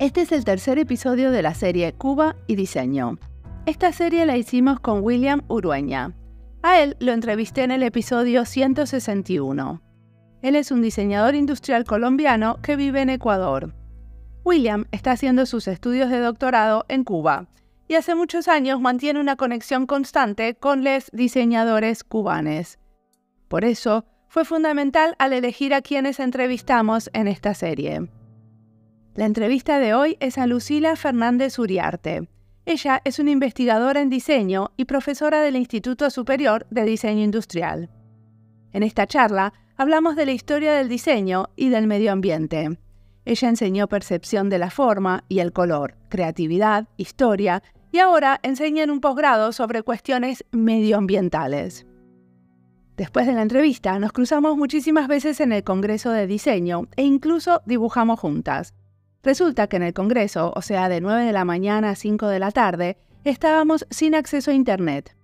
Este es el tercer episodio de la serie Cuba y Diseño. Esta serie la hicimos con William Urueña. A él lo entrevisté en el episodio 161. Él es un diseñador industrial colombiano que vive en Ecuador. William está haciendo sus estudios de doctorado en Cuba y hace muchos años mantiene una conexión constante con los diseñadores cubanos. Por eso, fue fundamental al elegir a quienes entrevistamos en esta serie. La entrevista de hoy es a Lucila Fernández Uriarte. Ella es una investigadora en diseño y profesora del Instituto Superior de Diseño Industrial. En esta charla hablamos de la historia del diseño y del medio ambiente. Ella enseñó percepción de la forma y el color, creatividad, historia y ahora enseña en un posgrado sobre cuestiones medioambientales. Después de la entrevista nos cruzamos muchísimas veces en el Congreso de Diseño e incluso dibujamos juntas. Resulta que en el Congreso, o sea, de 9 de la mañana a 5 de la tarde, estábamos sin acceso a Internet.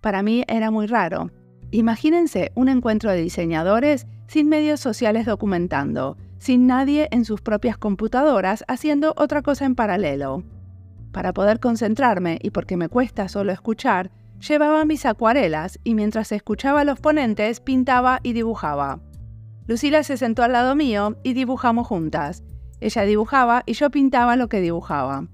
Para mí era muy raro. Imagínense un encuentro de diseñadores sin medios sociales documentando, sin nadie en sus propias computadoras haciendo otra cosa en paralelo. Para poder concentrarme y porque me cuesta solo escuchar, llevaba mis acuarelas y mientras escuchaba a los ponentes pintaba y dibujaba. Lucila se sentó al lado mío y dibujamos juntas. Ella dibujaba y yo pintaba lo que dibujaba.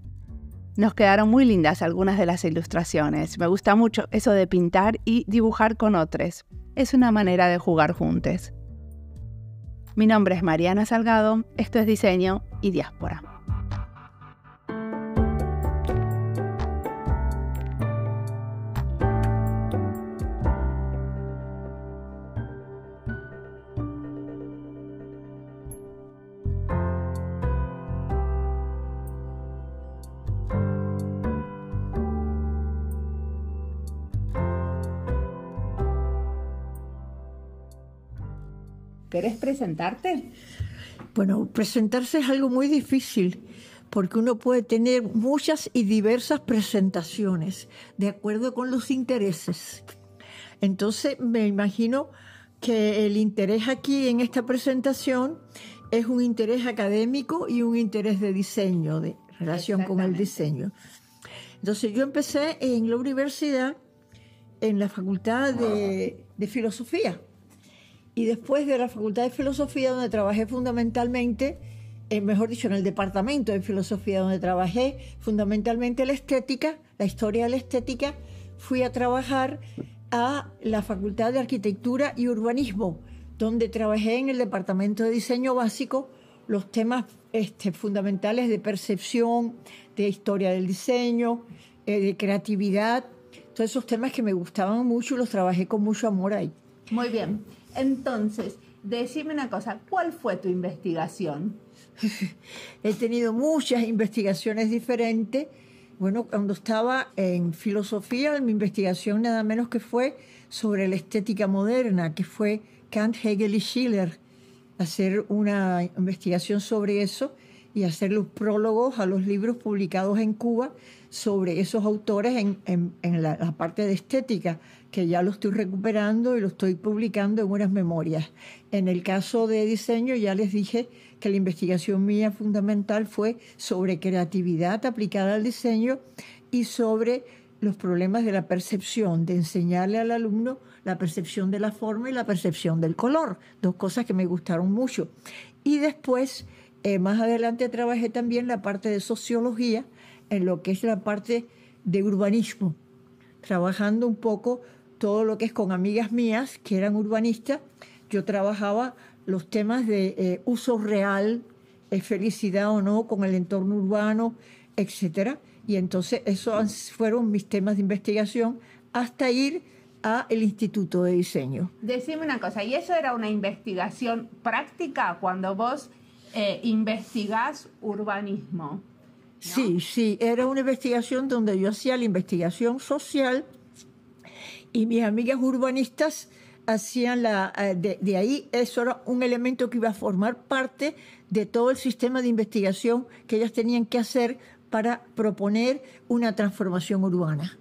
Nos quedaron muy lindas algunas de las ilustraciones. Me gusta mucho eso de pintar y dibujar con otros. Es una manera de jugar juntos. Mi nombre es Mariana Salgado, esto es Diseño y Diáspora. ¿Querés presentarte? Bueno, presentarse es algo muy difícil porque uno puede tener muchas y diversas presentaciones de acuerdo con los intereses. Entonces, me imagino que el interés aquí en esta presentación es un interés académico y un interés de diseño, de relación con el diseño. Entonces, yo empecé en la universidad, en la Facultad de Filosofía. Y después de la Facultad de Filosofía, donde trabajé fundamentalmente, mejor dicho, en el Departamento de Filosofía, donde trabajé fundamentalmente la estética, la historia de la estética, fui a trabajar a la Facultad de Arquitectura y Urbanismo, donde trabajé en el Departamento de Diseño Básico, los temas fundamentales de percepción, de historia del diseño, de creatividad, todos esos temas que me gustaban mucho y los trabajé con mucho amor ahí. Muy bien. Entonces, decime una cosa, ¿cuál fue tu investigación? He tenido muchas investigaciones diferentes. Bueno, cuando estaba en filosofía, mi investigación nada menos que fue sobre la estética moderna, que fue Kant, Hegel y Schiller. Hacer una investigación sobre eso y hacer los prólogos a los libros publicados en Cuba sobre esos autores en la parte de estética, que ya lo estoy recuperando y lo estoy publicando en unas memorias. En el caso de diseño ya les dije que la investigación mía fundamental fue sobre creatividad aplicada al diseño y sobre los problemas de la percepción, de enseñarle al alumno la percepción de la forma y la percepción del color, dos cosas que me gustaron mucho. Y después, más adelante trabajé también la parte de sociología, en lo que es la parte de urbanismo, trabajando un poco todo lo que es con amigas mías que eran urbanistas. Yo trabajaba los temas de uso real, felicidad o no con el entorno urbano, etcétera. Y entonces esos fueron mis temas de investigación hasta ir al Instituto de Diseño. Decime una cosa, ¿y eso era una investigación práctica cuando vos investigás urbanismo? ¿No? Sí, era una investigación donde yo hacía la investigación social y mis amigas urbanistas hacían de ahí, eso era un elemento que iba a formar parte de todo el sistema de investigación que ellas tenían que hacer para proponer una transformación urbana.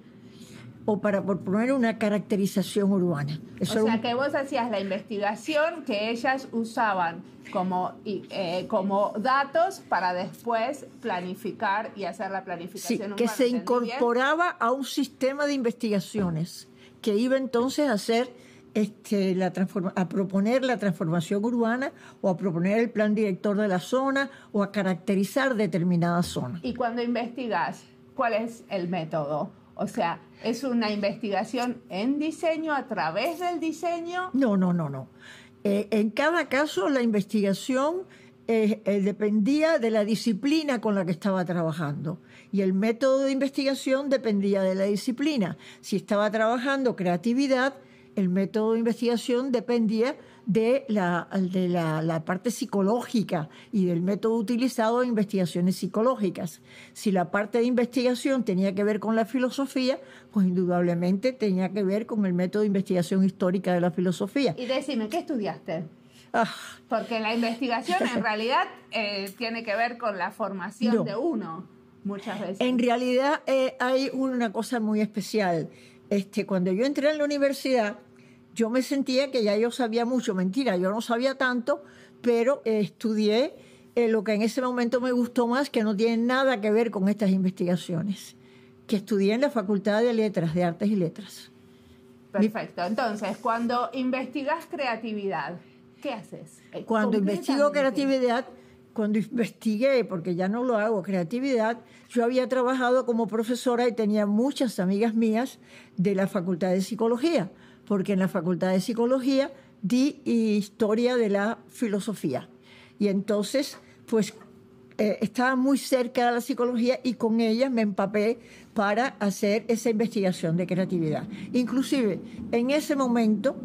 o para proponer una caracterización urbana. Eso o sea, que vos hacías la investigación que ellas usaban como datos para después planificar y hacer la planificación urbana. Que se incorporaba a un sistema de investigaciones que iba entonces a hacer a proponer la transformación urbana o a proponer el plan director de la zona o a caracterizar determinada zona. Y cuando investigas, ¿cuál es el método? O sea, ¿es una investigación en diseño, a través del diseño? No. En cada caso, la investigación dependía de la disciplina con la que estaba trabajando. Y el método de investigación dependía de la disciplina. Si estaba trabajando creatividad, el método de investigación dependía de la parte psicológica y del método utilizado en investigaciones psicológicas. Si la parte de investigación tenía que ver con la filosofía, pues indudablemente tenía que ver con el método de investigación histórica de la filosofía. Y decime, ¿qué estudiaste? Porque la investigación en realidad tiene que ver con la formación de uno, muchas veces. En realidad hay una cosa muy especial. Cuando yo entré en la universidad, yo me sentía que ya yo sabía mucho. Mentira, yo no sabía tanto, pero estudié lo que en ese momento me gustó más, que no tiene nada que ver con estas investigaciones, que estudié en la Facultad de Letras, de Artes y Letras. Perfecto. Entonces, cuando investigas creatividad, ¿qué haces? Cuando investigué, porque ya no lo hago, creatividad, yo había trabajado como profesora y tenía muchas amigas mías de la Facultad de Psicología, porque en la Facultad de Psicología di historia de la filosofía. Y entonces, pues, estaba muy cerca de la psicología y con ellas me empapé para hacer esa investigación de creatividad. Inclusive, en ese momento,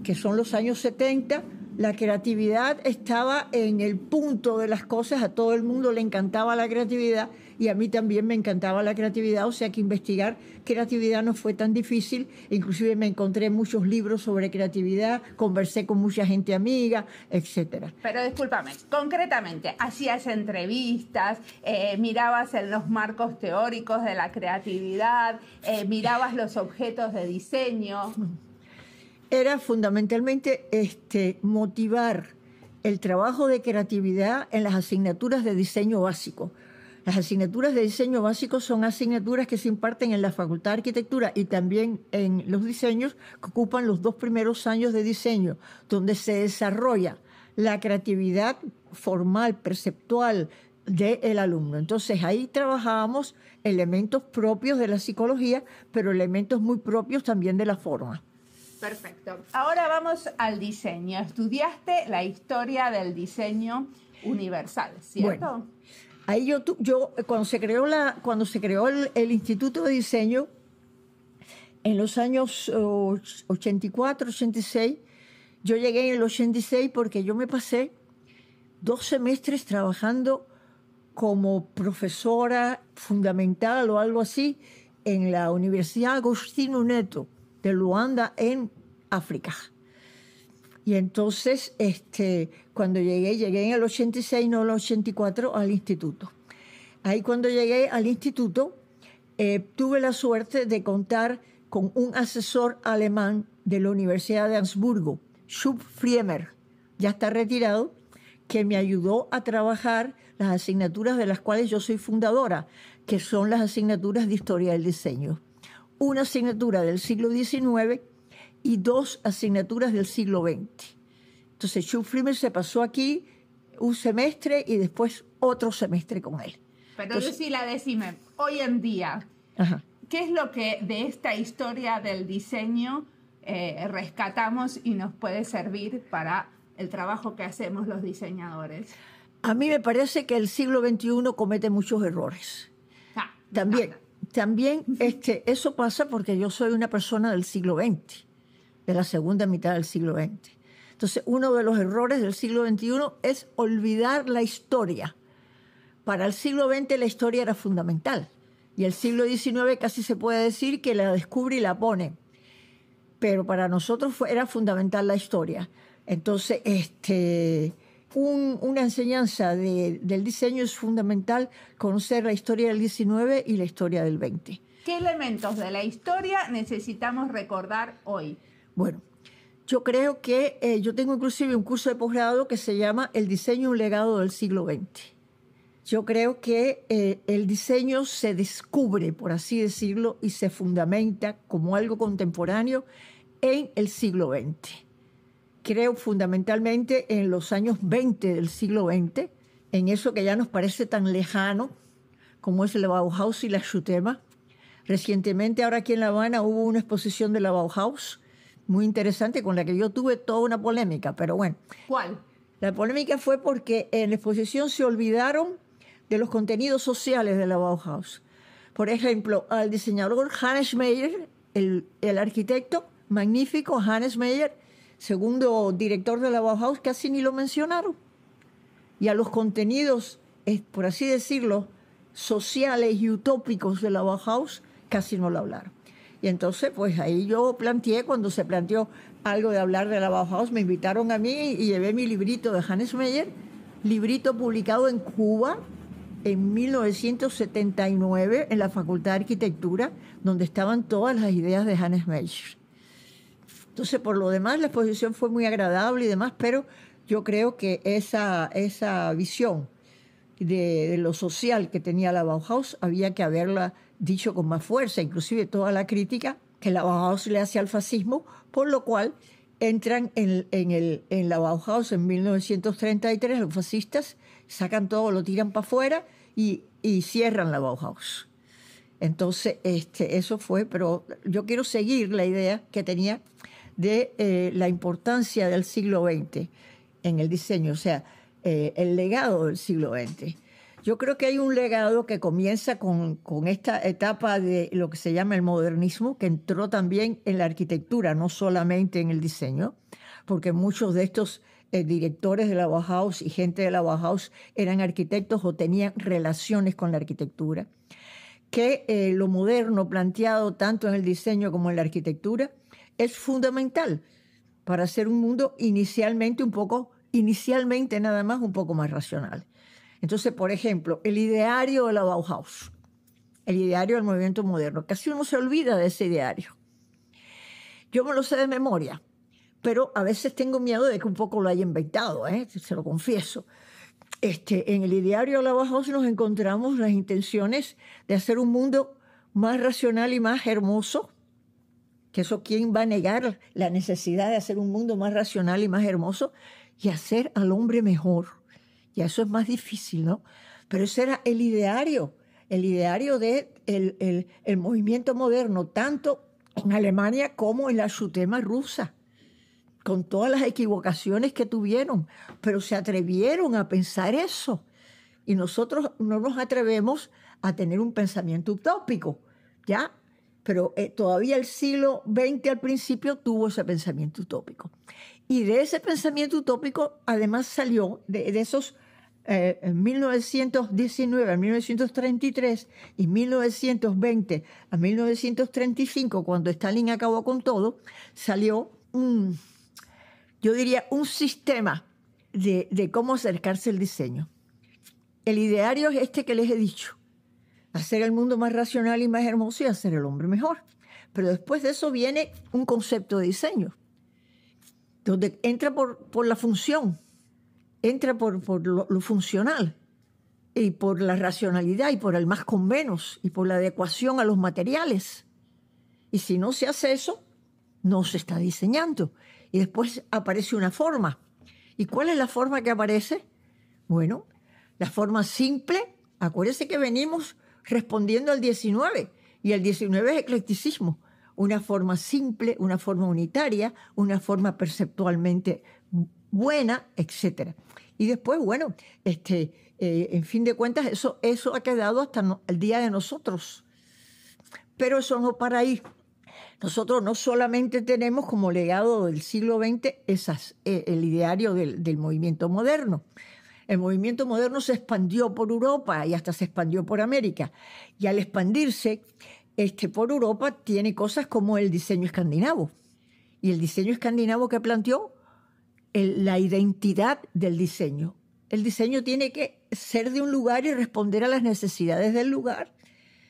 que son los años 70, la creatividad estaba en el punto de las cosas, a todo el mundo le encantaba la creatividad y a mí también me encantaba la creatividad, o sea que investigar creatividad no fue tan difícil, inclusive me encontré muchos libros sobre creatividad, conversé con mucha gente amiga, etcétera. Pero discúlpame, concretamente, ¿hacías entrevistas, mirabas en los marcos teóricos de la creatividad, mirabas los objetos de diseño? Era fundamentalmente motivar el trabajo de creatividad en las asignaturas de diseño básico. Las asignaturas de diseño básico son asignaturas que se imparten en la Facultad de Arquitectura y también en los diseños que ocupan los 2 primeros años de diseño, donde se desarrolla la creatividad formal, perceptual del alumno. Entonces ahí trabajábamos elementos propios de la psicología, pero elementos muy propios también de la forma. Perfecto. Ahora vamos al diseño. Estudiaste la historia del diseño universal, ¿cierto? Bueno, ahí yo cuando se creó el Instituto de Diseño en los años 84, 86, yo llegué en el 86 porque yo me pasé 2 semestres trabajando como profesora fundamental o algo así en la Universidad Agostinho Neto de Luanda, en África. Y entonces, cuando llegué en el 86, no el 84, al instituto. Ahí cuando llegué al instituto, tuve la suerte de contar con un asesor alemán de la Universidad de Ansburgo, Schub Friemer, ya está retirado, que me ayudó a trabajar las asignaturas de las cuales yo soy fundadora, que son las asignaturas de Historia del Diseño. Una asignatura del siglo XIX y 2 asignaturas del siglo XX. Entonces, Schub Friemer se pasó aquí un semestre y después otro semestre con él. Pero Lucila, decime, hoy en día, ¿qué es lo que de esta historia del diseño rescatamos y nos puede servir para el trabajo que hacemos los diseñadores? A mí me parece que el siglo XXI comete muchos errores. También eso pasa porque yo soy una persona del siglo XX, de la segunda mitad del siglo XX. Entonces, uno de los errores del siglo XXI es olvidar la historia. Para el siglo XX la historia era fundamental y el siglo XIX casi se puede decir que la descubre y la pone. Pero para nosotros era fundamental la historia. Entonces, una enseñanza del diseño es fundamental conocer la historia del XIX y la historia del XX. ¿Qué elementos de la historia necesitamos recordar hoy? Bueno, yo creo que yo tengo inclusive un curso de posgrado que se llama El diseño, un legado del siglo XX. Yo creo que el diseño se descubre, por así decirlo, y se fundamenta como algo contemporáneo en el siglo XX. Creo fundamentalmente en los años 20 del siglo XX, en eso que ya nos parece tan lejano, como es la Bauhaus y la Schutema. Recientemente, ahora aquí en La Habana, hubo una exposición de la Bauhaus muy interesante con la que yo tuve toda una polémica, pero bueno. ¿Cuál? La polémica fue porque en la exposición se olvidaron de los contenidos sociales de la Bauhaus. Por ejemplo, al diseñador Hannes Meyer, el arquitecto magnífico Hannes Meyer, segundo director de la Bauhaus, casi ni lo mencionaron. Y a los contenidos, por así decirlo, sociales y utópicos de la Bauhaus, casi no lo hablaron. Y entonces, pues ahí yo planteé, cuando se planteó algo de hablar de la Bauhaus, me invitaron a mí y llevé mi librito de Hannes Meyer, librito publicado en Cuba en 1979 en la Facultad de Arquitectura, donde estaban todas las ideas de Hannes Meyer. Entonces, por lo demás, la exposición fue muy agradable y demás, pero yo creo que esa visión de lo social que tenía la Bauhaus había que haberla dicho con más fuerza, inclusive toda la crítica que la Bauhaus le hace al fascismo, por lo cual entran en la Bauhaus en 1933 los fascistas, sacan todo, lo tiran para afuera y cierran la Bauhaus. Entonces, eso fue, pero yo quiero seguir la idea que tenía de la importancia del siglo XX en el diseño, o sea, el legado del siglo XX. Yo creo que hay un legado que comienza con esta etapa de lo que se llama el modernismo, que entró también en la arquitectura, no solamente en el diseño, porque muchos de estos directores de la Bauhaus y gente de la Bauhaus eran arquitectos o tenían relaciones con la arquitectura, que lo moderno planteado tanto en el diseño como en la arquitectura es fundamental para hacer un mundo inicialmente nada más un poco más racional. Entonces, por ejemplo, el ideario de la Bauhaus, el ideario del movimiento moderno, casi uno se olvida de ese ideario. Yo me lo sé de memoria, pero a veces tengo miedo de que un poco lo haya inventado, se lo confieso. En el ideario de la Bauhaus nos encontramos las intenciones de hacer un mundo más racional y más hermoso, que eso, ¿quién va a negar la necesidad de hacer un mundo más racional y más hermoso? Y hacer al hombre mejor. Ya eso es más difícil, ¿no? Pero ese era el ideario del el movimiento moderno, tanto en Alemania como en la Schutema rusa, con todas las equivocaciones que tuvieron, pero se atrevieron a pensar eso. Y nosotros no nos atrevemos a tener un pensamiento utópico, ¿ya? Pero todavía el siglo XX al principio tuvo ese pensamiento utópico. Y de ese pensamiento utópico además salió de esos 1919 a 1933 y 1920 a 1935, cuando Stalin acabó con todo, salió yo diría un sistema de cómo acercarse al diseño. El ideario es este que les he dicho: hacer el mundo más racional y más hermoso y hacer el hombre mejor. Pero después de eso viene un concepto de diseño, donde entra por la función, entra por lo funcional, y por la racionalidad, y por el más con menos, y por la adecuación a los materiales. Y si no se hace eso, no se está diseñando. Y después aparece una forma. ¿Y cuál es la forma que aparece? Bueno, la forma simple. Acuérdense que venimos respondiendo al 19, y el 19 es eclecticismo. Una forma simple, una forma unitaria, una forma perceptualmente buena, etc. Y después, bueno, en fin de cuentas, eso ha quedado hasta el día de nosotros. Pero eso no para ahí. Nosotros no solamente tenemos como legado del siglo XX el ideario del movimiento moderno. El movimiento moderno se expandió por Europa y hasta se expandió por América. Y al expandirse por Europa tiene cosas como el diseño escandinavo. Y el diseño escandinavo que planteó la identidad del diseño. El diseño tiene que ser de un lugar y responder a las necesidades del lugar,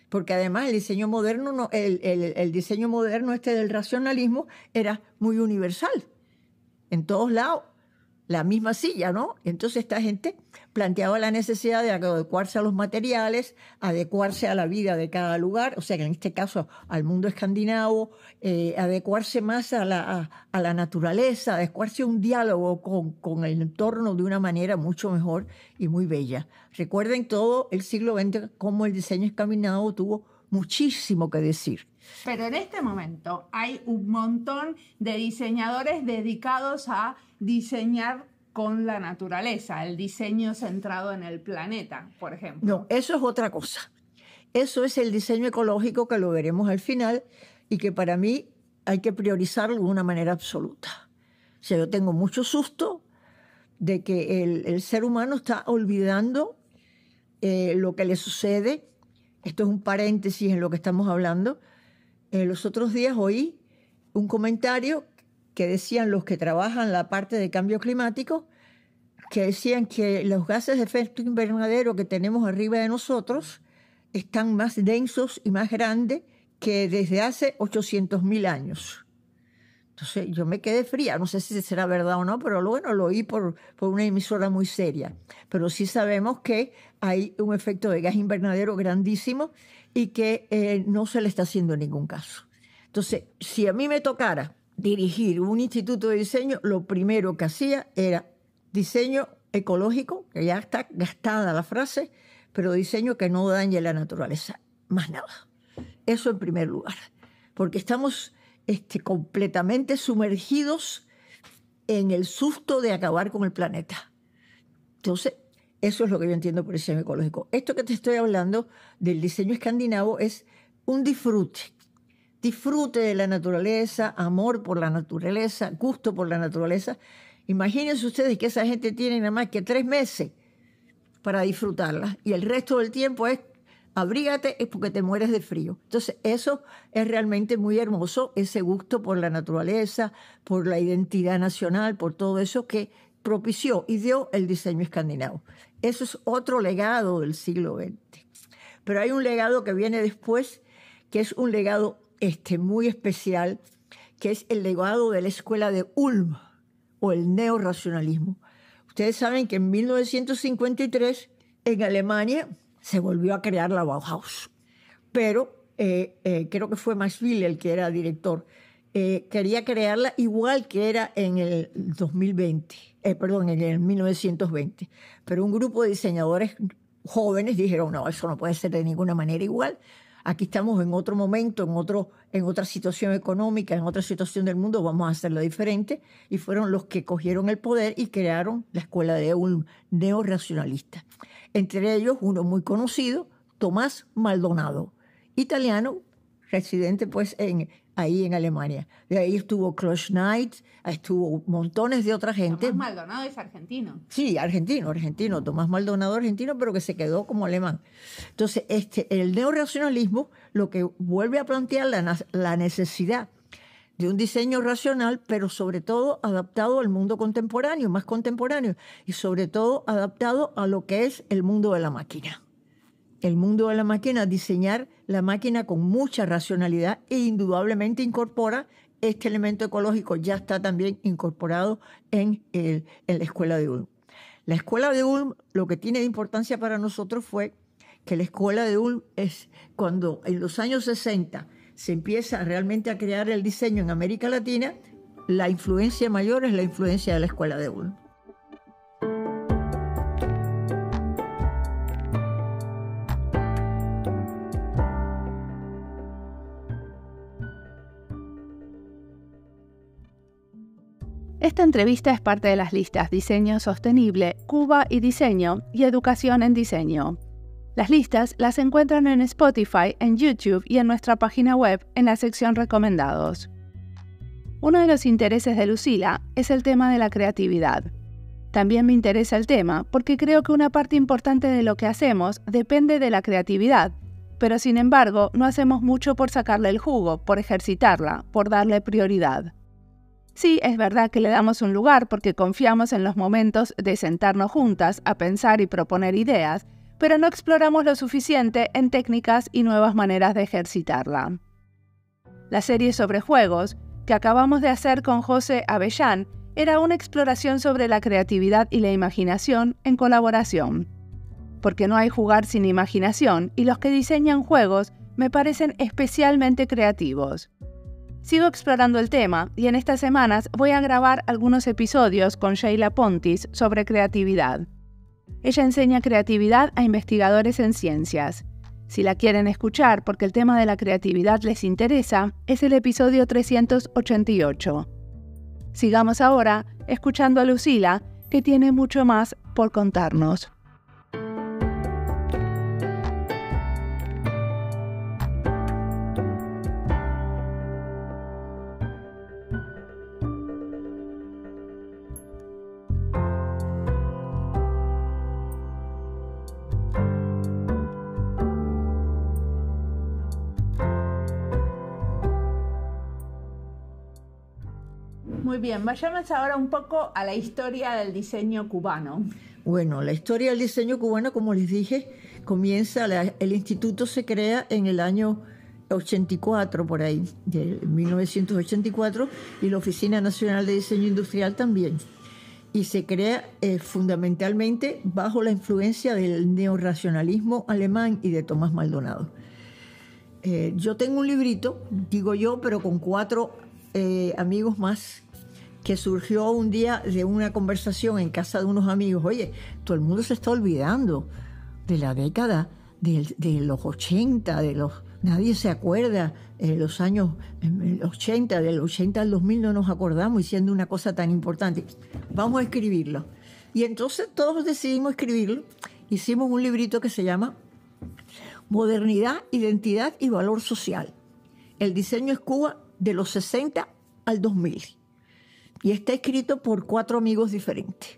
porque además el diseño moderno, el diseño moderno del racionalismo era muy universal, en todos lados, la misma silla, ¿no? Entonces esta gente planteaba la necesidad de adecuarse a los materiales, adecuarse a la vida de cada lugar, o sea que en este caso al mundo escandinavo, adecuarse más a la naturaleza, adecuarse a un diálogo con el entorno de una manera mucho mejor y muy bella. Recuerden todo el siglo XX cómo el diseño escandinavo tuvo muchísimo que decir. Pero en este momento hay un montón de diseñadores dedicados a diseñar con la naturaleza, el diseño centrado en el planeta, por ejemplo. No, eso es otra cosa. Eso es el diseño ecológico, que lo veremos al final, y que para mí hay que priorizarlo de una manera absoluta. O sea, yo tengo mucho susto de que el ser humano está olvidando lo que le sucede. Esto es un paréntesis en lo que estamos hablando. Los otros días oí un comentario que decían los que trabajan la parte de cambio climático, que decían que los gases de efecto invernadero que tenemos arriba de nosotros están más densos y más grandes que desde hace 800.000 años. Entonces yo me quedé fría, no sé si será verdad o no, pero bueno, lo oí por una emisora muy seria. Pero sí sabemos que hay un efecto de gas invernadero grandísimo y que no se le está haciendo ningún caso. Entonces, si a mí me tocara dirigir un instituto de diseño, lo primero que hacía era diseño ecológico, que ya está gastada la frase, pero diseño que no dañe la naturaleza, más nada. Eso en primer lugar, porque estamos completamente sumergidos en el susto de acabar con el planeta. Entonces, eso es lo que yo entiendo por diseño ecológico. Esto que te estoy hablando del diseño escandinavo es un disfrute. Disfrute de la naturaleza, amor por la naturaleza, gusto por la naturaleza. Imagínense ustedes que esa gente tiene nada más que 3 meses para disfrutarla y el resto del tiempo es abrígate, es porque te mueres de frío. Entonces eso es realmente muy hermoso, ese gusto por la naturaleza, por la identidad nacional, por todo eso que propició y dio el diseño escandinavo. Eso es otro legado del siglo XX. Pero hay un legado que viene después, que es un legado muy especial, que es el legado de la escuela de Ulm, o el neorracionalismo. Ustedes saben que en 1953 en Alemania se volvió a crear la Bauhaus, pero creo que fue Max Wille el que era director. Quería crearla igual que era en el 2020, en el 1920, pero un grupo de diseñadores jóvenes dijeron, no, eso no puede ser de ninguna manera igual. Aquí estamos en otro momento, en otra situación económica, en otra situación del mundo, vamos a hacerlo diferente. Y fueron los que cogieron el poder y crearon la escuela de Ulm, neorracionalista. Entre ellos, uno muy conocido, Tomás Maldonado, italiano, residente pues ahí en Alemania. De ahí estuvo Claude Schneid, estuvo montones de otra gente. Tomás Maldonado es argentino. Sí, argentino. Tomás Maldonado argentino, pero que se quedó como alemán. Entonces, el neorracionalismo lo que vuelve a plantear la necesidad de un diseño racional, pero sobre todo adaptado al mundo contemporáneo, más contemporáneo, y sobre todo adaptado a lo que es el mundo de la máquina. El mundo de la máquina, diseñar la máquina con mucha racionalidad e indudablemente incorpora este elemento ecológico, ya está también incorporado en la escuela de Ulm. La escuela de Ulm, lo que tiene de importancia para nosotros fue que la escuela de Ulm es cuando en los años 60 se empieza realmente a crear el diseño en América Latina, la influencia mayor es la influencia de la escuela de Ulm. Esta entrevista es parte de las listas Diseño Sostenible, Cuba y Diseño y Educación en Diseño. Las listas las encuentran en Spotify, en YouTube y en nuestra página web en la sección Recomendados. Uno de los intereses de Lucila es el tema de la creatividad. También me interesa el tema porque creo que una parte importante de lo que hacemos depende de la creatividad, pero sin embargo no hacemos mucho por sacarle el jugo, por ejercitarla, por darle prioridad. Sí, es verdad que le damos un lugar porque confiamos en los momentos de sentarnos juntas a pensar y proponer ideas, pero no exploramos lo suficiente en técnicas y nuevas maneras de ejercitarla. La serie sobre juegos, que acabamos de hacer con José Avellán, era una exploración sobre la creatividad y la imaginación en colaboración. Porque no hay jugar sin imaginación y los que diseñan juegos me parecen especialmente creativos. Sigo explorando el tema y en estas semanas voy a grabar algunos episodios con Sheila Pontis sobre creatividad. Ella enseña creatividad a investigadores en ciencias. Si la quieren escuchar porque el tema de la creatividad les interesa, es el episodio 388. Sigamos ahora escuchando a Lucila, que tiene mucho más por contarnos. Muy bien, vayamos ahora un poco a la historia del diseño cubano. Bueno, la historia del diseño cubano, como les dije, comienza, el instituto se crea en el año 84, por ahí, de 1984, y la Oficina Nacional de Diseño Industrial también. Y se crea fundamentalmente bajo la influencia del neorracionalismo alemán y de Tomás Maldonado. Yo tengo un librito, digo yo, pero con 4 amigos más, que surgió un día de una conversación en casa de unos amigos. Oye, todo el mundo se está olvidando de la década de los 80, nadie se acuerda de los años 80, del 80 al 2000 no nos acordamos, y siendo una cosa tan importante. Vamos a escribirlo. Y entonces todos decidimos escribirlo. Hicimos un librito que se llama Modernidad, Identidad y Valor Social. El diseño es Cuba de los 60 al 2000. Y está escrito por 4 amigos diferentes.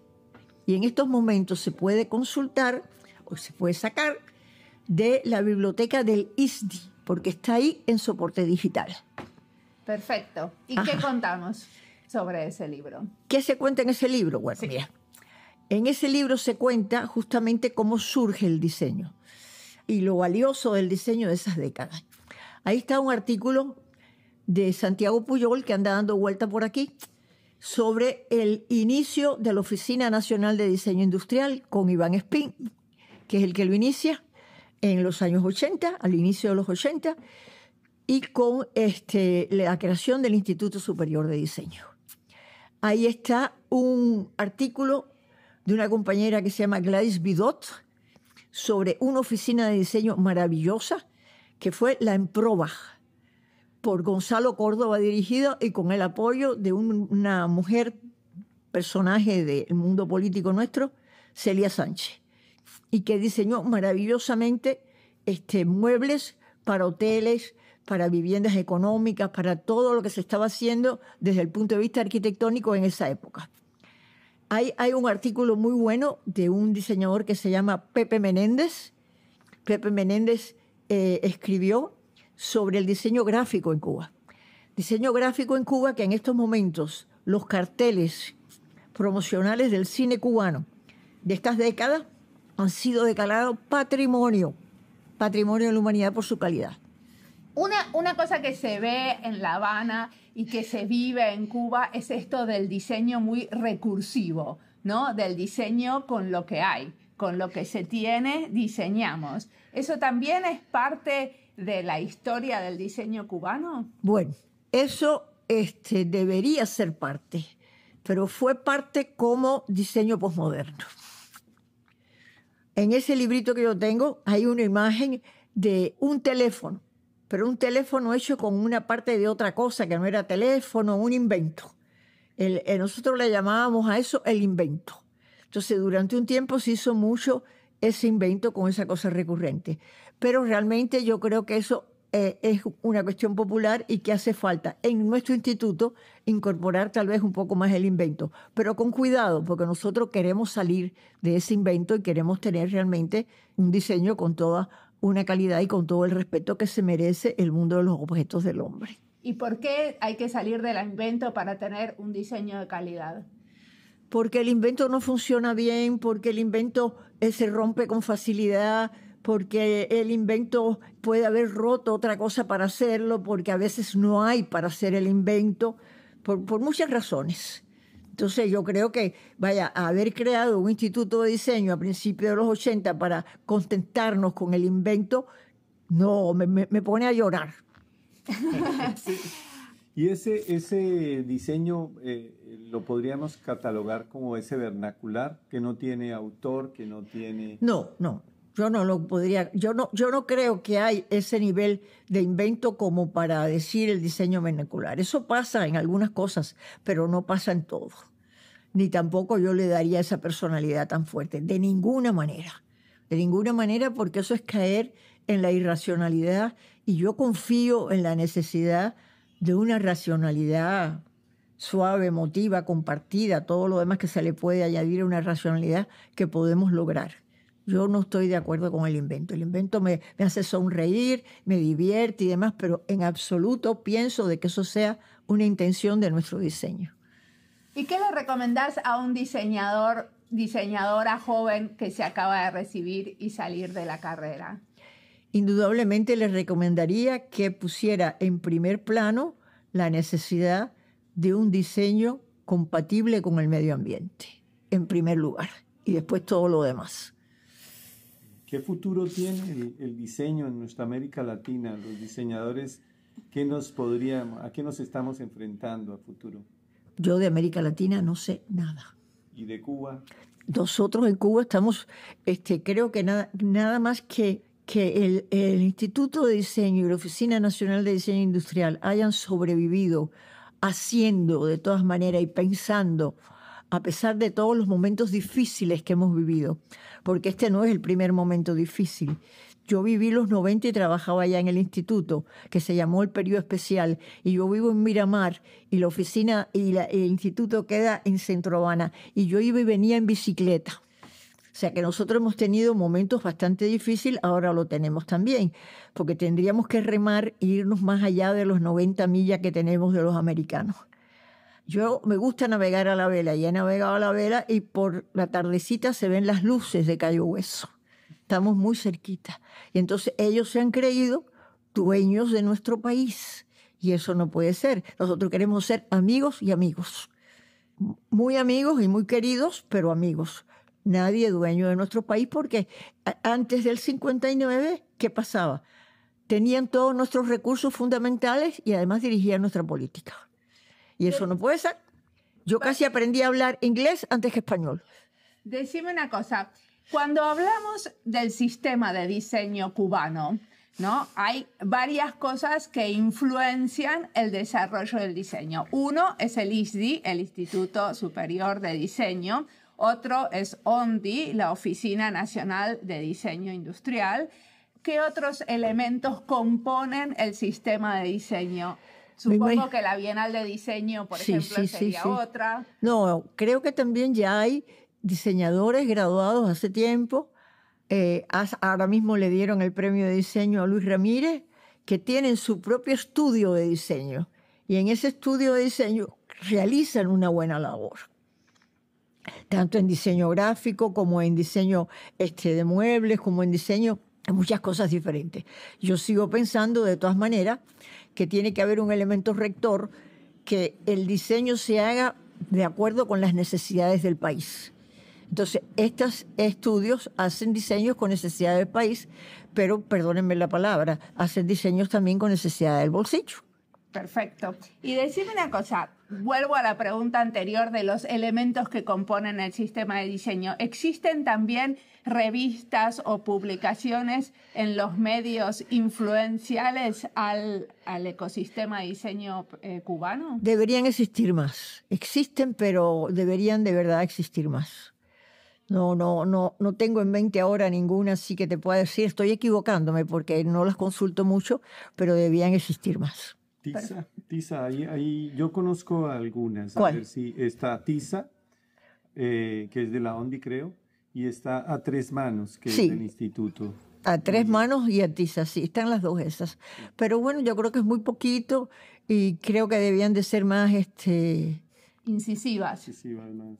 Y en estos momentos se puede consultar o se puede sacar de la biblioteca del ISDI, porque está ahí en soporte digital. Perfecto. ¿Y qué contamos sobre ese libro? ¿Qué se cuenta en ese libro? Bueno, mira, en ese libro se cuenta justamente cómo surge el diseño y lo valioso del diseño de esas décadas. Ahí está un artículo de Santiago Puyol, que anda dando vuelta por aquí, sobre el inicio de la Oficina Nacional de Diseño Industrial con Iván Espín, que es el que lo inicia en los años 80, al inicio de los 80, y con la creación del Instituto Superior de Diseño. Ahí está un artículo de una compañera que se llama Gladys Bidot sobre una oficina de diseño maravillosa que fue la Emprobag, por Gonzalo Córdoba dirigido y con el apoyo de una mujer, personaje del mundo político nuestro, Celia Sánchez, y que diseñó maravillosamente muebles para hoteles, para viviendas económicas, para todo lo que se estaba haciendo desde el punto de vista arquitectónico en esa época. Hay un artículo muy bueno de un diseñador que se llama Pepe Menéndez. Pepe Menéndez escribió sobre el diseño gráfico en Cuba. Diseño gráfico en Cuba que en estos momentos los carteles promocionales del cine cubano de estas décadas han sido declarados patrimonio de la humanidad por su calidad. Una cosa que se ve en La Habana y que se vive en Cuba es esto del diseño muy recursivo, ¿no? Del diseño con lo que hay, con lo que se tiene, diseñamos. ¿Eso también es parte de la historia del diseño cubano? Bueno, eso debería ser parte, pero fue parte como diseño posmoderno. En ese librito que yo tengo hay una imagen de un teléfono, pero un teléfono hecho con una parte de otra cosa que no era teléfono, un invento. Nosotros le llamábamos a eso el invento. Entonces, durante un tiempo se hizo mucho ese invento con esa cosa recurrente. Pero realmente yo creo que eso es una cuestión popular y que hace falta en nuestro instituto incorporar tal vez un poco más el invento, pero con cuidado, porque nosotros queremos salir de ese invento y queremos tener realmente un diseño con toda una calidad y con todo el respeto que se merece el mundo de los objetos del hombre. ¿Y por qué hay que salir del invento para tener un diseño de calidad? porque el invento no funciona bien, porque el invento se rompe con facilidad, porque el invento puede haber roto otra cosa para hacerlo, porque a veces no hay para hacer el invento, por muchas razones. Entonces yo creo que, haber creado un instituto de diseño a principios de los 80 para contentarnos con el invento, no, me pone a llorar. Sí. Y ese diseño lo podríamos catalogar como ese vernacular, que no tiene autor, que no tiene... No, yo no lo podría, yo no creo que hay ese nivel de invento como para decir el diseño vernacular. Eso pasa en algunas cosas, pero no pasa en todo. Ni tampoco yo le daría esa personalidad tan fuerte, de ninguna manera. De ninguna manera, porque eso es caer en la irracionalidad, y yo confío en la necesidad de una racionalidad suave, emotiva, compartida, todo lo demás que se le puede añadir a una racionalidad que podemos lograr. Yo no estoy de acuerdo con el invento. El invento me hace sonreír, me divierte y demás, pero en absoluto pienso de que eso sea una intención de nuestro diseño. ¿Y qué le recomendás a un diseñadora joven que se acaba de recibir y salir de la carrera? Indudablemente le recomendaría que pusiera en primer plano la necesidad de un diseño compatible con el medio ambiente, en primer lugar, y después todo lo demás. ¿Qué futuro tiene el diseño en nuestra América Latina? Los diseñadores, ¿a qué nos estamos enfrentando a futuro? Yo de América Latina no sé nada. ¿Y de Cuba? Nosotros en Cuba estamos, creo que nada más que el Instituto de Diseño y la Oficina Nacional de Diseño Industrial hayan sobrevivido haciendo de todas maneras y pensando, a pesar de todos los momentos difíciles que hemos vivido, porque este no es el primer momento difícil. Yo viví los 90 y trabajaba allá en el instituto, que se llamó el Periodo Especial, y yo vivo en Miramar, y la oficina y el instituto queda en Centro Habana, y yo iba y venía en bicicleta. O sea que nosotros hemos tenido momentos bastante difíciles, ahora lo tenemos también, porque tendríamos que remar e irnos más allá de los 90 millas que tenemos de los americanos. Yo me gusta navegar a la vela, y he navegado a la vela y por la tardecita se ven las luces de Cayo Hueso. Estamos muy cerquita. Y entonces ellos se han creído dueños de nuestro país. Y eso no puede ser. Nosotros queremos ser amigos y amigos. Muy amigos y muy queridos, pero amigos. Nadie dueño de nuestro país, porque antes del 59, ¿qué pasaba? Tenían todos nuestros recursos fundamentales y además dirigían nuestra política. Y eso no puede ser. Yo casi aprendí a hablar inglés antes que español. Decime una cosa. Cuando hablamos del sistema de diseño cubano, ¿no? Hay varias cosas que influencian el desarrollo del diseño. Uno es el ISDI, el Instituto Superior de Diseño. Otro es ONDI, la Oficina Nacional de Diseño Industrial. ¿Qué otros elementos componen el sistema de diseño? Supongo que la Bienal de Diseño, por ejemplo, sería otra. No, creo que también ya hay diseñadores graduados hace tiempo. Ahora mismo le dieron el premio de diseño a Luis Ramírez, que tienen su propio estudio de diseño. Y en ese estudio de diseño realizan una buena labor. Tanto en diseño gráfico como en diseño de muebles, como en diseño de muchas cosas diferentes. Yo sigo pensando de todas maneras que tiene que haber un elemento rector, que el diseño se haga de acuerdo con las necesidades del país. Entonces, estos estudios hacen diseños con necesidades del país, pero, perdónenme la palabra, hacen diseños también con necesidad del bolsillo. Perfecto. Y decime una cosa, vuelvo a la pregunta anterior de los elementos que componen el sistema de diseño. ¿Existen también revistas o publicaciones en los medios influenciales al ecosistema de diseño cubano? Deberían existir más. Existen, pero deberían de verdad existir más. No tengo en mente ahora ninguna así que te pueda decir. Estoy equivocándome porque no las consulto mucho, pero debían existir más. TISA, ahí yo conozco algunas. ¿Cuál? A ver si está TISA, que es de la ONDI, creo, y está A Tres Manos, que es del instituto. A Tres Manos y a TISA, sí, están las dos esas. Pero bueno, yo creo que es muy poquito y creo que debían de ser más incisivas. Incisivas más.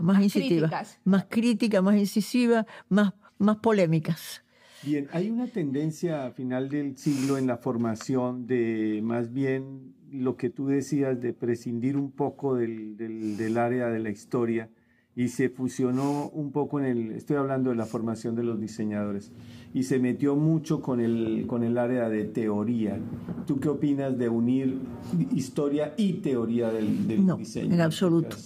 más incitiva, críticas. más crítica, más incisiva, más polémicas. Bien, hay una tendencia a final del siglo en la formación de más bien lo que tú decías de prescindir un poco del área de la historia y se fusionó un poco estoy hablando de la formación de los diseñadores, y se metió mucho con el área de teoría. ¿Tú qué opinas de unir historia y teoría del diseño? No, en absoluto.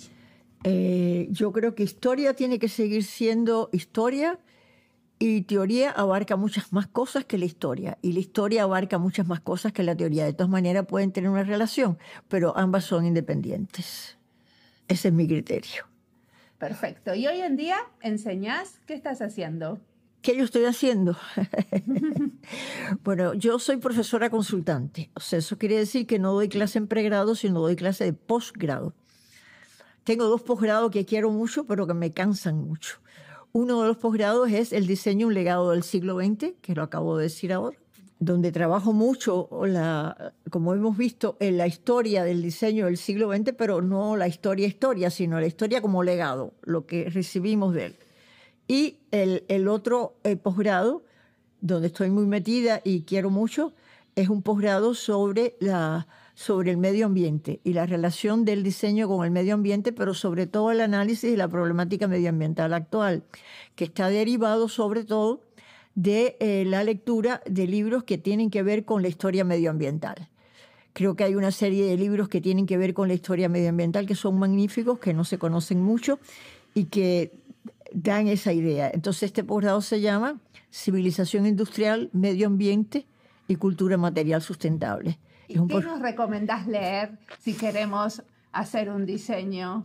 Yo creo que historia tiene que seguir siendo historia, y teoría abarca muchas más cosas que la historia, y la historia abarca muchas más cosas que la teoría. De todas maneras pueden tener una relación, pero ambas son independientes. Ese es mi criterio. Perfecto. ¿Y hoy en día enseñás? ¿Qué estás haciendo? ¿Qué yo estoy haciendo? Bueno, yo soy profesora consultante. O sea, eso quiere decir que no doy clase en pregrado, sino doy clase de posgrado. Tengo 2 posgrados que quiero mucho, pero que me cansan mucho. Uno de los posgrados es el diseño, un legado del siglo XX, que lo acabo de decir ahora, donde trabajo mucho, como hemos visto, en la historia del diseño del siglo XX, pero no la historia, sino la historia como legado, lo que recibimos de él. Y el otro posgrado, donde estoy muy metida y quiero mucho, es un posgrado sobre el medio ambiente y la relación del diseño con el medio ambiente, pero sobre todo el análisis de la problemática medioambiental actual, que está derivado sobre todo de la lectura de libros que tienen que ver con la historia medioambiental. Creo que hay una serie de libros que tienen que ver con la historia medioambiental que son magníficos, que no se conocen mucho y que dan esa idea. Entonces este posgrado se llama Civilización Industrial, Medio Ambiente y Cultura Material Sustentable. ¿Y qué nos recomendás leer si queremos hacer un diseño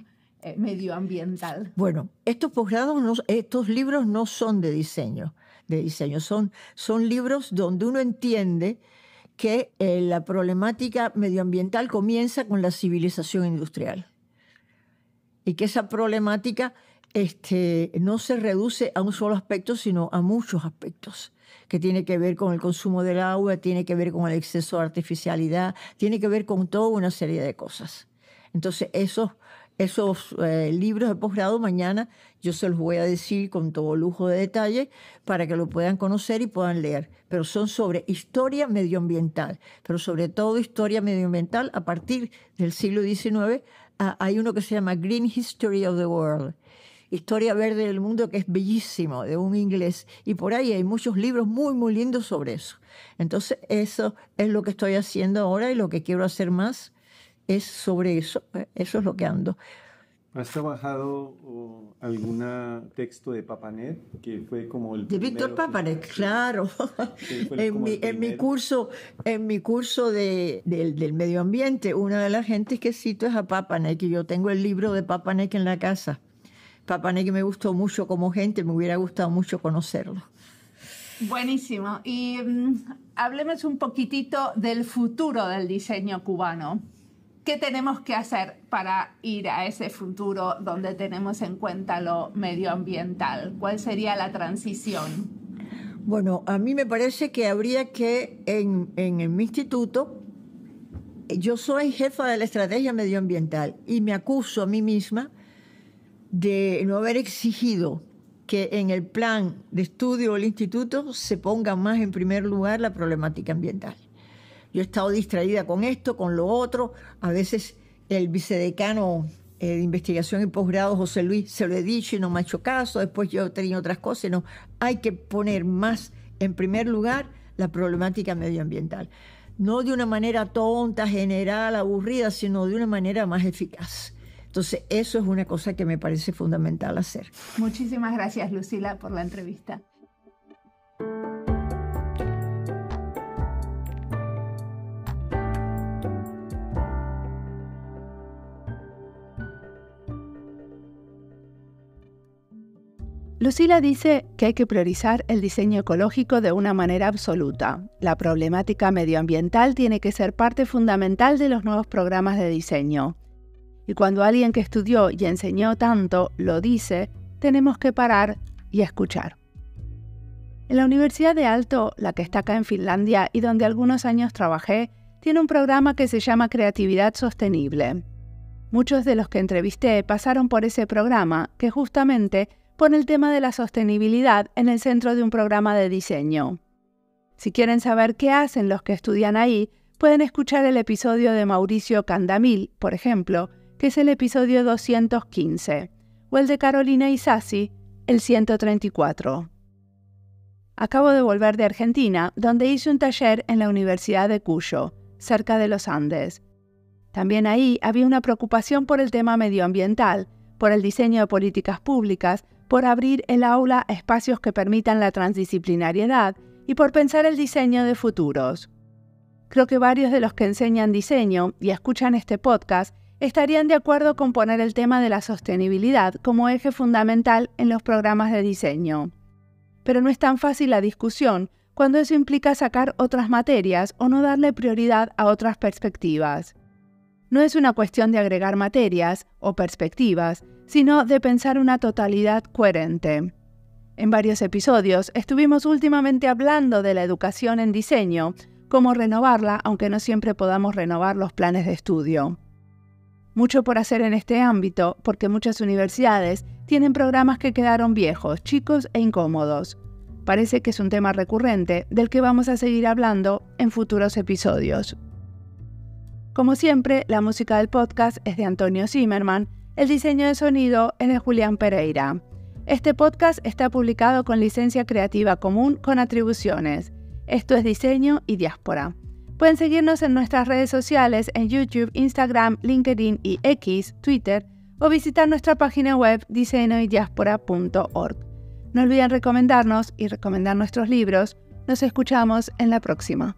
medioambiental? Bueno, estos libros no son de diseño, son libros donde uno entiende que la problemática medioambiental comienza con la civilización industrial y que esa problemática no se reduce a un solo aspecto, sino a muchos aspectos, que tiene que ver con el consumo del agua, tiene que ver con el exceso de artificialidad, tiene que ver con toda una serie de cosas. Entonces, esos libros de posgrado mañana yo se los voy a decir con todo lujo de detalle para que lo puedan conocer y puedan leer. Pero son sobre historia medioambiental, pero sobre todo historia medioambiental a partir del siglo XIX. Hay uno que se llama Green History of the World, Historia Verde del Mundo, que es bellísimo, de un inglés. Y por ahí hay muchos libros muy, muy lindos sobre eso. Entonces, eso es lo que estoy haciendo ahora y lo que quiero hacer más es sobre eso. Eso es lo que ando. ¿Has trabajado algún texto de Papanet, que fue como el de Víctor Papanek? Claro. En mi curso del medio ambiente, una de las gentes que cito es a Papanek, y yo tengo el libro de Papanek en la casa. Papanek me gustó mucho como gente, me hubiera gustado mucho conocerlo. Buenísimo. Y hablemos un poquitito del futuro del diseño cubano. ¿Qué tenemos que hacer para ir a ese futuro donde tenemos en cuenta lo medioambiental? ¿Cuál sería la transición? Bueno, a mí me parece que habría que, en mi instituto, yo soy jefa de la estrategia medioambiental y me acuso a mí misma de no haber exigido que en el plan de estudio del instituto se ponga más en primer lugar la problemática ambiental. Yo he estado distraída con esto, con lo otro. A veces el vicedecano de investigación y posgrado, José Luis, se lo he dicho y no me ha hecho caso. Después yo he tenido otras cosas. No, hay que poner más en primer lugar la problemática medioambiental. No de una manera tonta, general, aburrida, sino de una manera más eficaz. Entonces, eso es una cosa que me parece fundamental hacer. Muchísimas gracias, Lucila, por la entrevista. Lucila dice que hay que priorizar el diseño ecológico de una manera absoluta. La problemática medioambiental tiene que ser parte fundamental de los nuevos programas de diseño. Y cuando alguien que estudió y enseñó tanto lo dice, tenemos que parar y escuchar. En la Universidad de Aalto, la que está acá en Finlandia y donde algunos años trabajé, tiene un programa que se llama Creatividad Sostenible. Muchos de los que entrevisté pasaron por ese programa que justamente pone el tema de la sostenibilidad en el centro de un programa de diseño. Si quieren saber qué hacen los que estudian ahí, pueden escuchar el episodio de Mauricio Candamil, por ejemplo, que es el episodio 215, o el de Carolina Isasi, el 134. Acabo de volver de Argentina, donde hice un taller en la Universidad de Cuyo, cerca de los Andes. También ahí había una preocupación por el tema medioambiental, por el diseño de políticas públicas, por abrir el aula a espacios que permitan la transdisciplinariedad y por pensar el diseño de futuros. Creo que varios de los que enseñan diseño y escuchan este podcast estarían de acuerdo con poner el tema de la sostenibilidad como eje fundamental en los programas de diseño. Pero no es tan fácil la discusión cuando eso implica sacar otras materias o no darle prioridad a otras perspectivas. No es una cuestión de agregar materias o perspectivas, sino de pensar una totalidad coherente. En varios episodios estuvimos últimamente hablando de la educación en diseño, cómo renovarla, aunque no siempre podamos renovar los planes de estudio. Mucho por hacer en este ámbito, porque muchas universidades tienen programas que quedaron viejos, chicos e incómodos. Parece que es un tema recurrente del que vamos a seguir hablando en futuros episodios. Como siempre, la música del podcast es de Antonio Zimmerman, el diseño de sonido es de Julián Pereira. Este podcast está publicado con licencia creativa común con atribuciones. Esto es Diseño y Diáspora. Pueden seguirnos en nuestras redes sociales en YouTube, Instagram, LinkedIn y X, Twitter, o visitar nuestra página web diseñoydiaspora.org. No olviden recomendarnos y recomendar nuestros libros. Nos escuchamos en la próxima.